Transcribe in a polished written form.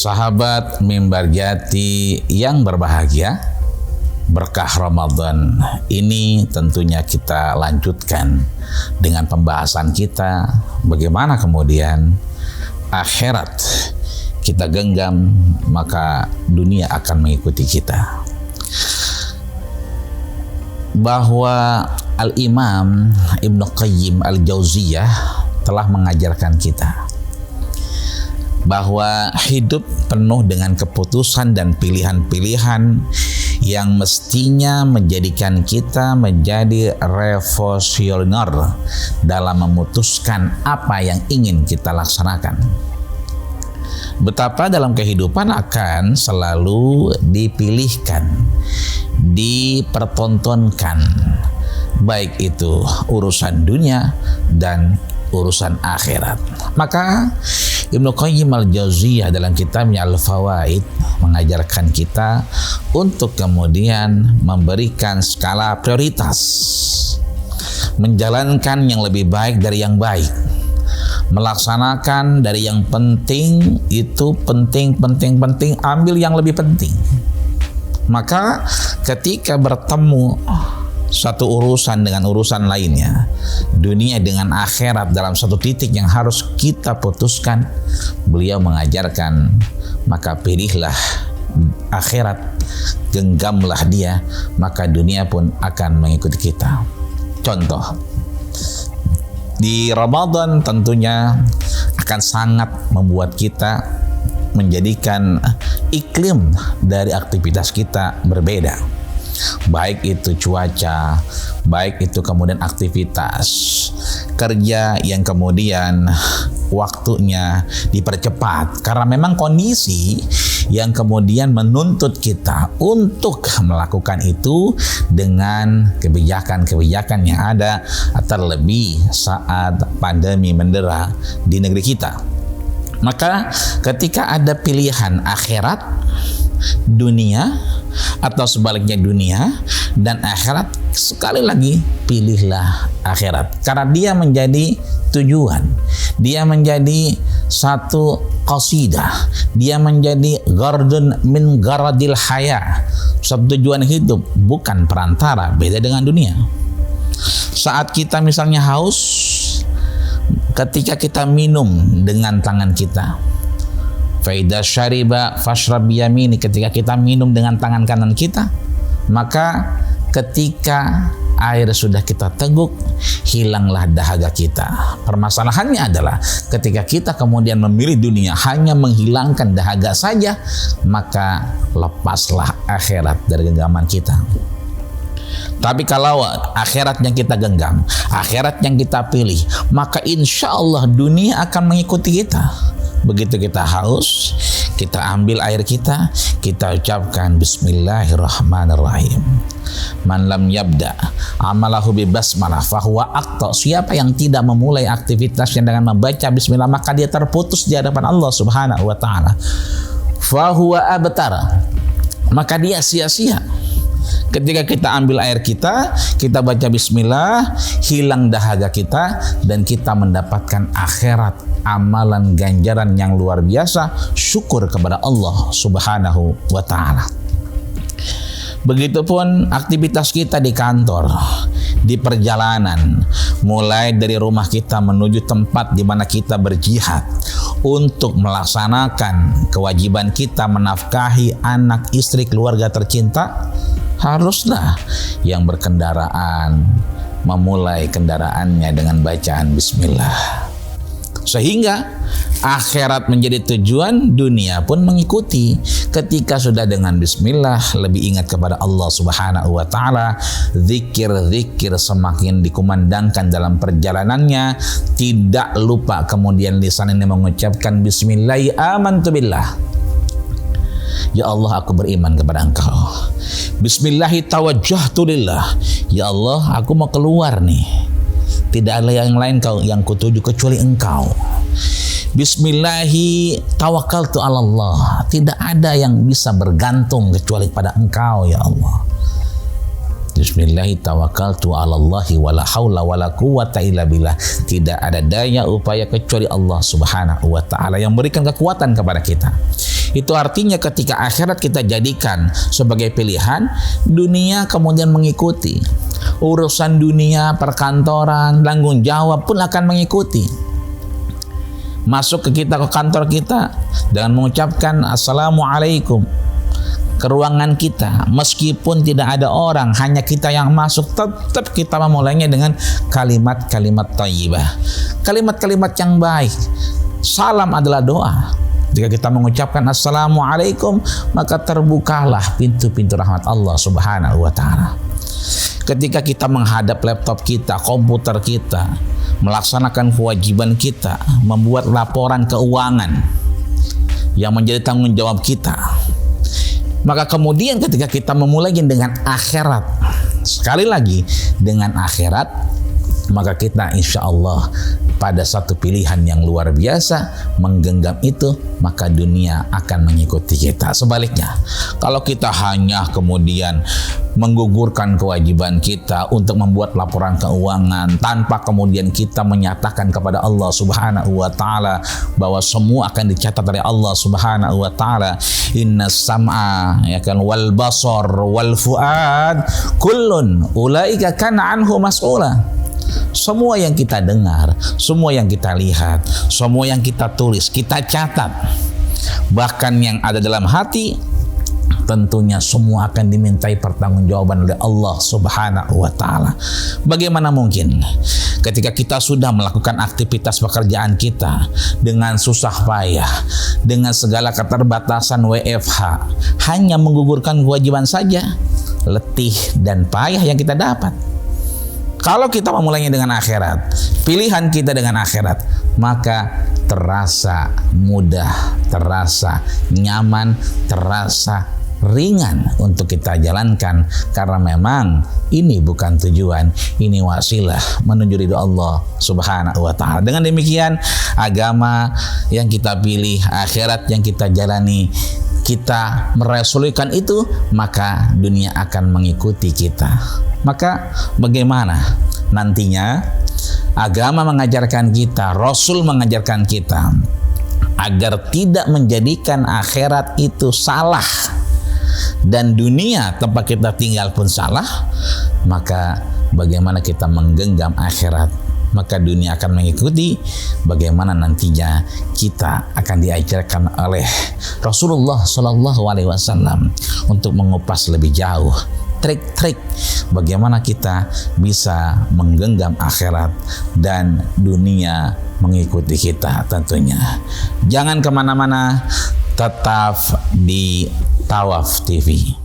Sahabat Mimbar Jati yang berbahagia, berkah Ramadan ini tentunya kita lanjutkan dengan pembahasan kita bagaimana kemudian akhirat kita genggam, maka dunia akan mengikuti kita. Bahwa Al-Imam Ibnu Qayyim Al-Jauziyah telah mengajarkan kita bahwa hidup penuh dengan keputusan dan pilihan-pilihan yang mestinya menjadikan kita menjadi revolusioner dalam memutuskan apa yang ingin kita laksanakan. Betapa dalam kehidupan akan selalu dipilihkan, dipertontonkan, baik itu urusan dunia dan urusan akhirat. Maka Ibnu Qayyim Al-Jauziyah dalam kitabnya Al-Fawaid mengajarkan kita untuk kemudian memberikan skala prioritas, menjalankan yang lebih baik dari yang baik, melaksanakan dari yang penting itu penting, ambil yang lebih penting. Maka ketika bertemu satu urusan dengan urusan lainnya, dunia dengan akhirat dalam satu titik yang harus kita putuskan, beliau mengajarkan, maka pilihlah akhirat, genggamlah dia, maka dunia pun akan mengikuti kita. Contoh, di Ramadan tentunya akan sangat membuat kita menjadikan iklim dari aktivitas kita berbeda. Baik itu cuaca, baik itu kemudian aktivitas kerja yang kemudian waktunya dipercepat karena memang kondisi yang kemudian menuntut kita untuk melakukan itu dengan kebijakan-kebijakan yang ada, terlebih saat pandemi mendera di negeri kita. Maka ketika ada pilihan akhirat, dunia, atau sebaliknya dunia dan akhirat, sekali lagi pilihlah akhirat karena dia menjadi tujuan, dia menjadi satu qasidah, dia menjadi gardun min garadil haya, sebab tujuan hidup bukan perantara, beda dengan dunia. Saat kita misalnya haus, ketika kita minum dengan tangan kita, faida syariba fashrab biyamini, ketika kita minum dengan tangan kanan kita, maka ketika air sudah kita teguk, hilanglah dahaga kita. Permasalahannya adalah ketika kita kemudian memilih dunia hanya menghilangkan dahaga saja, maka lepaslah akhirat dari genggaman kita. Tapi kalau akhirat yang kita genggam, akhirat yang kita pilih, maka insya Allah dunia akan mengikuti kita. Begitu kita haus, kita ambil air kita ucapkan Bismillahirrahmanirrahim. Man lam yabda amalahu bi basmalah fahuwa aqta. Siapa yang tidak memulai aktivitasnya dengan membaca bismillah, maka dia terputus di hadapan Allah Subhanahu wa taala. Fahuwa abtar, maka dia sia-sia. Ketika kita ambil air kita baca bismillah, hilang dahaga kita dan kita mendapatkan akhirat, amalan ganjaran yang luar biasa, syukur kepada Allah Subhanahu wa taala. Begitupun aktivitas kita di kantor, di perjalanan, mulai dari rumah kita menuju tempat di mana kita berjihad untuk melaksanakan kewajiban kita menafkahi anak, istri, keluarga tercinta, haruslah yang berkendaraan memulai kendaraannya dengan bacaan bismillah. Sehingga akhirat menjadi tujuan, dunia pun mengikuti. Ketika sudah dengan bismillah, lebih ingat kepada Allah Subhanahu wa taala, zikir-zikir semakin dikumandangkan dalam perjalanannya, tidak lupa kemudian lisan ini mengucapkan bismillah, amantu billah. Ya Allah, aku beriman kepada Engkau. Bismillahi tawajjahtu lillah. Ya Allah, aku mau keluar nih. Tidak ada yang lain yang kutuju kecuali Engkau. Bismillahi tawakkaltu ala Allah. Tidak ada yang bisa bergantung kecuali pada Engkau, ya Allah. Bismillahi tawakkaltu ala Allahi wala haula wala quwwata illa billah. Tidak ada daya upaya kecuali Allah Subhanahu wa taala yang memberikan kekuatan kepada kita. Itu artinya ketika akhirat kita jadikan sebagai pilihan, dunia kemudian mengikuti. Urusan dunia, perkantoran, tanggung jawab pun akan mengikuti. Masuk ke kantor kita dengan mengucapkan assalamualaikum ke ruangan kita, meskipun tidak ada orang, hanya kita yang masuk, tetap kita memulainya dengan kalimat-kalimat thayyibah, kalimat-kalimat yang baik. Salam adalah doa. Jika kita mengucapkan assalamualaikum, maka terbukalah pintu-pintu rahmat Allah Subhanahu wa Ta'ala. Ketika kita menghadap laptop kita, komputer kita, melaksanakan kewajiban kita, membuat laporan keuangan yang menjadi tanggung jawab kita, maka kemudian ketika kita memulainya dengan akhirat, sekali lagi dengan akhirat, maka kita insya Allah pada satu pilihan yang luar biasa menggenggam itu, maka dunia akan mengikuti kita. Sebaliknya, kalau kita hanya kemudian menggugurkan kewajiban kita untuk membuat laporan keuangan tanpa kemudian kita menyatakan kepada Allah Subhanahu wa Ta'ala bahwa semua akan dicatat oleh Allah Subhanahu wa Ta'ala, inna sam'a ya kan wal basar wal fuad kullun ulaika kana anhu mas'ula. Semua yang kita dengar, semua yang kita lihat, semua yang kita tulis, kita catat. Bahkan yang ada dalam hati, tentunya semua akan dimintai pertanggungjawaban oleh Allah Subhanahu wa Ta'ala. Bagaimana mungkin ketika kita sudah melakukan aktivitas pekerjaan kita dengan susah payah, dengan segala keterbatasan WFH, hanya menggugurkan kewajiban saja, letih dan payah yang kita dapat. Kalau kita memulainya dengan akhirat, pilihan kita dengan akhirat, maka terasa mudah, terasa nyaman, terasa ringan untuk kita jalankan, karena memang ini bukan tujuan, ini wasilah menuju ridho Allah Subhanahu wa Ta'ala. Dengan demikian, agama yang kita pilih, akhirat yang kita jalani, kita meresolusikan itu, maka dunia akan mengikuti kita. Maka bagaimana nantinya agama mengajarkan kita, Rasul mengajarkan kita agar tidak menjadikan akhirat itu salah dan dunia tempat kita tinggal pun salah, maka bagaimana kita menggenggam akhirat, maka dunia akan mengikuti. Bagaimana nantinya kita akan diajarkan oleh Rasulullah Shallallahu Alaihi Wasallam untuk mengupas lebih jauh trik-trik bagaimana kita bisa menggenggam akhirat dan dunia mengikuti kita tentunya. Jangan kemana-mana, tetap di Tawaf TV.